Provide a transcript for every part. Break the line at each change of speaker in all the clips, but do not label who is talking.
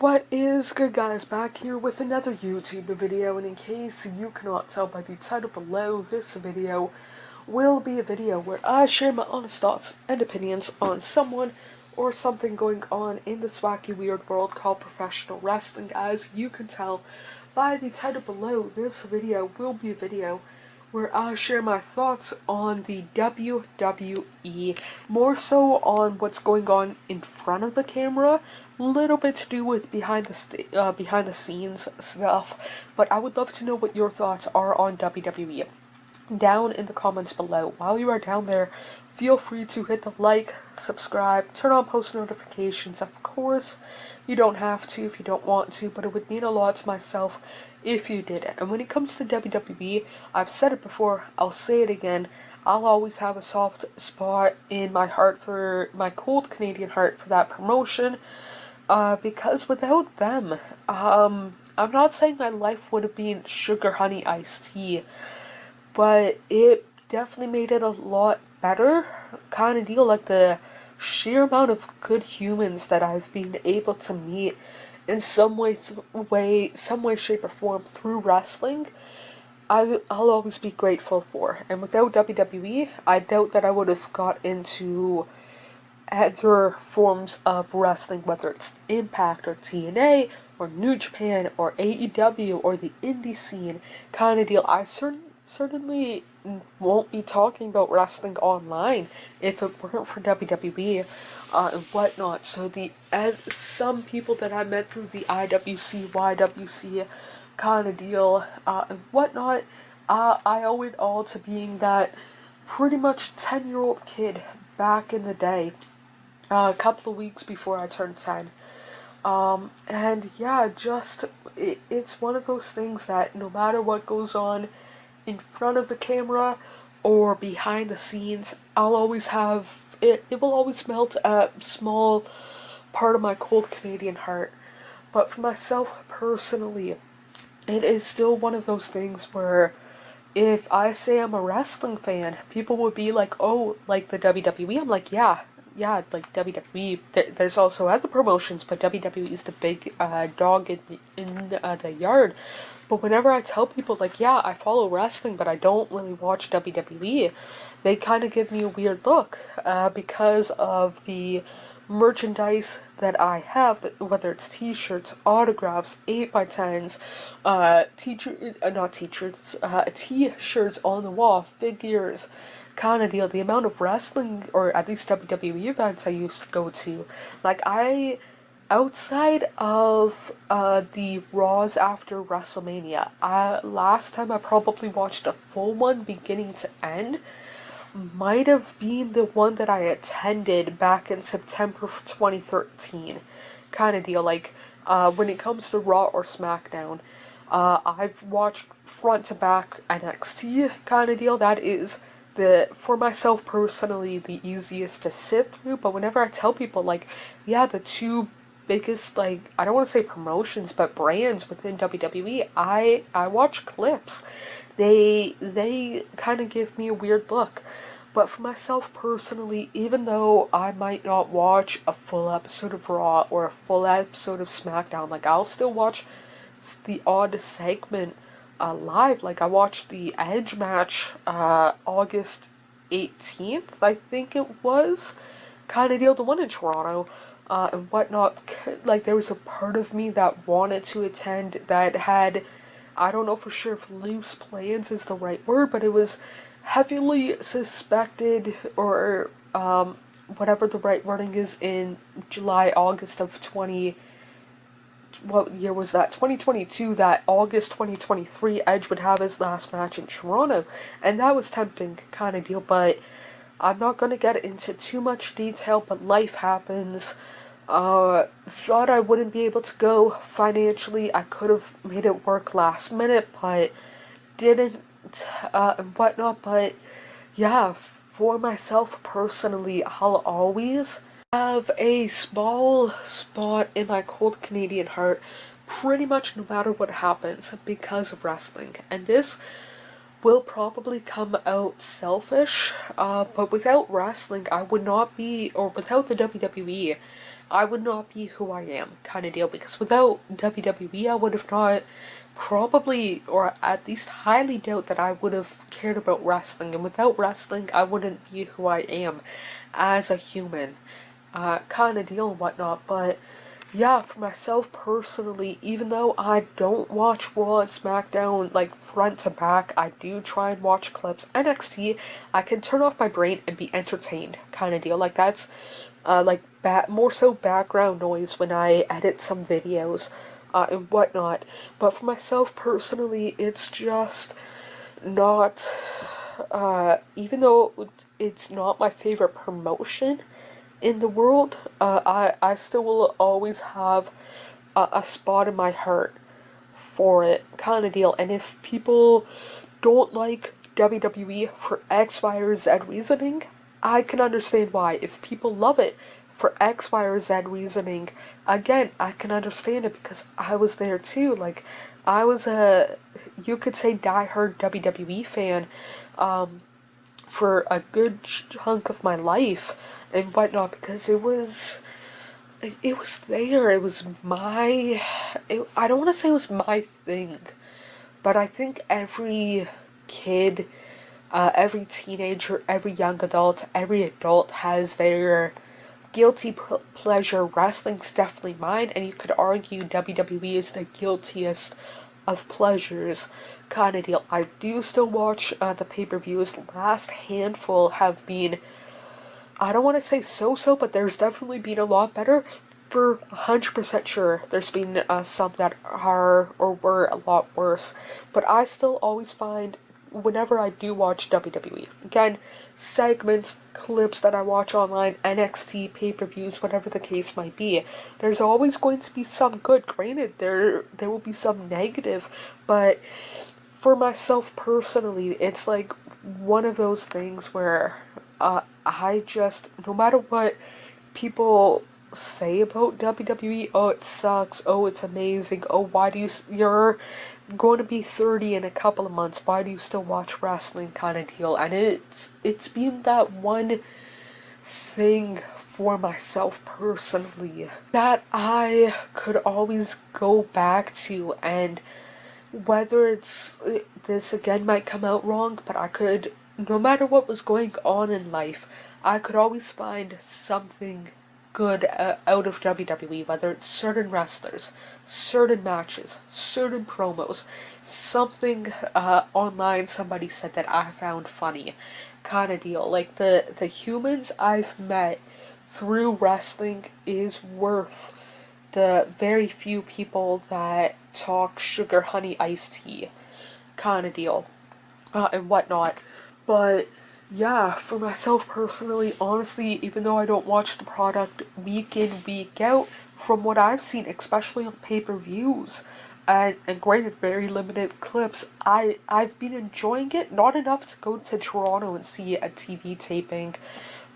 What is good, guys? Back here with another YouTube video, and in case you cannot tell by the title below, this video will be a video where I share my honest thoughts and opinions on someone or something going on in this wacky weird world called professional wrestling. As you can tell by the title below, this video will be a video where I share my thoughts on the WWE, more so on what's going on in front of the camera, little bit to do with behind the scenes stuff, but I would love to know what your thoughts are on WWE down in the comments below. While you are down there, feel free to hit the like, subscribe, turn on post notifications. Of course, you don't have to if you don't want to, but it would mean a lot to myself if you did it. And when it comes to WWE, I've said it before, I'll say it again, I'll always have a soft spot in my heart for my cold Canadian heart for that promotion, because without them, I'm not saying my life would have been sugar honey iced tea, but it definitely made it a lot better, kind of deal. Like the sheer amount of good humans that I've been able to meet in some way, shape, or form through wrestling, I'll always be grateful for. And without WWE, I doubt that I would have got into other forms of wrestling, whether it's Impact or TNA or New Japan or AEW or the indie scene, kind of deal. I certainly won't be talking about wrestling online if it weren't for WWE and whatnot. So some people that I met through the IWC, YWC kind of deal and whatnot, I owe it all to being that pretty much 10-year-old kid back in the day, a couple of weeks before I turned 10. And yeah, it's one of those things that no matter what goes on in front of the camera or behind the scenes, I'll always have it. It will always melt a small part of my cold Canadian heart. But for myself personally, it is still one of those things where if I say I'm a wrestling fan, people would be like, "Oh, like the WWE?" I'm like, yeah, like WWE. There's also other promotions, but WWE is the big dog in the yard. But whenever I tell people, like, yeah, I follow wrestling, but I don't really watch WWE, they kind of give me a weird look because of the merchandise that I have, whether it's t-shirts, autographs, 8x10s, t-shirts on the wall, figures, kind of deal. The amount of wrestling, or at least WWE events I used to go to, like outside of the Raws after WrestleMania, last time I probably watched a full one beginning to end might have been the one that I attended back in September of 2013, kind of deal. Like when it comes to Raw or SmackDown, I've watched front to back NXT, kind of deal. That is for myself personally, the easiest to sit through. But whenever I tell people, like, yeah, the two biggest, like, I don't want to say promotions, but brands within WWE, I watch clips. They kind of give me a weird look. But for myself personally, even though I might not watch a full episode of Raw or a full episode of SmackDown, like, I'll still watch the odd segment live. Like, I watched the Edge match August 18th, I think it was, kind of deal, the one in Toronto and whatnot. Like, there was a part of me that wanted to attend that had, I don't know for sure if loose plans is the right word, but it was heavily suspected, or whatever the right wording is, in August of what year was that? 2022, that August 2023, Edge would have his last match in Toronto, and that was tempting, kind of deal, but I'm not going to get into too much detail, but life happens. Thought I wouldn't be able to go financially. I could have made it work last minute, but didn't, and whatnot. But yeah, for myself personally, I'll always have a small spot in my cold Canadian heart pretty much no matter what happens because of wrestling. And this will probably come out selfish, but without wrestling, I would not be, or without the WWE, I would not be who I am, kind of deal. Because without WWE, I would have not probably, or at least highly doubt that I would have cared about wrestling. And without wrestling, I wouldn't be who I am as a human, kind of deal and whatnot. But yeah, for myself personally, even though I don't watch Raw and SmackDown like front to back, I do try and watch clips. NXT, I can turn off my brain and be entertained, kind of deal. Like that's like more so background noise when I edit some videos and whatnot. But for myself personally, it's just not. Even though it's not my favorite promotion in the world, I still will always have a spot in my heart for it, kind of deal. And if people don't like WWE for X, Y, or Z reasoning, I can understand why. If people love it for X, Y, or Z reasoning, again, I can understand it because I was there too. Like, I was you could say, diehard WWE fan for a good chunk of my life and whatnot because it was there. It was I don't want to say it was my thing, but I think every kid, every teenager, every young adult, every adult has their guilty pleasure. Wrestling's definitely mine, and you could argue WWE is the guiltiest of pleasures, kind of deal. I do still watch the pay-per-views. Last handful have been, I don't want to say so-so, but there's definitely been a lot better. For 100% sure, there's been some that are or were a lot worse. But I still always find, whenever I do watch WWE, again, segments, clips that I watch online, NXT, pay-per-views, whatever the case might be, there's always going to be some good. Granted, there will be some negative, but for myself personally, it's like one of those things where I just, no matter what people say about WWE, oh it sucks, oh it's amazing, oh why do you're going to be 30 in a couple of months, why do you still watch wrestling, kind of deal. And it's been that one thing for myself personally that I could always go back to, and whether this again might come out wrong, but I could, no matter what was going on in life, I could always find something good out of WWE, whether it's certain wrestlers, certain matches, certain promos, something online somebody said that I found funny, kind of deal. Like the humans I've met through wrestling is worth the very few people that talk sugar honey iced tea, kind of deal, and whatnot. But yeah, for myself personally, honestly, even though I don't watch the product week in, week out, from what I've seen, especially on pay-per-views, and granted, very limited clips, I've been enjoying it. Not enough to go to Toronto and see a TV taping,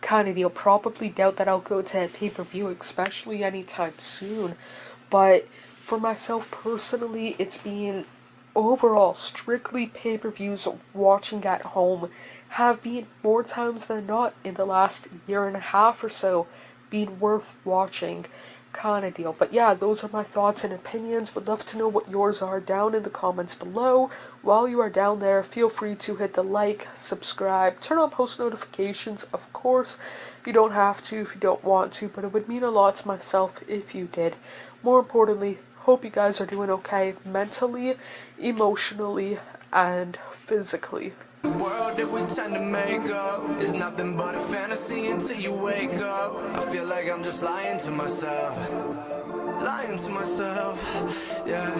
kind of deal. Probably doubt that I'll go to a pay-per-view, especially anytime soon. But for myself personally, it's been overall strictly pay-per-views. Watching at home have been more times than not in the last year and a half or so been worth watching, kind of deal. But yeah, those are my thoughts and opinions. Would love to know what yours are down in the comments below. While you are down there, feel free to hit the like, subscribe, turn on post notifications, of course. You don't have to if you don't want to, but it would mean a lot to myself if you did. More importantly, hope you guys are doing okay mentally, emotionally, and physically.
The world that we tend to make up is nothing but a fantasy until you wake up. I feel like I'm just lying to myself, yeah.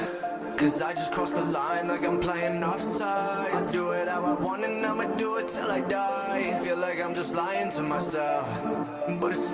Cause I just crossed the line like I'm playing offside. Do it how I want and I'ma do it till I die. Feel like I'm just lying to myself, but it's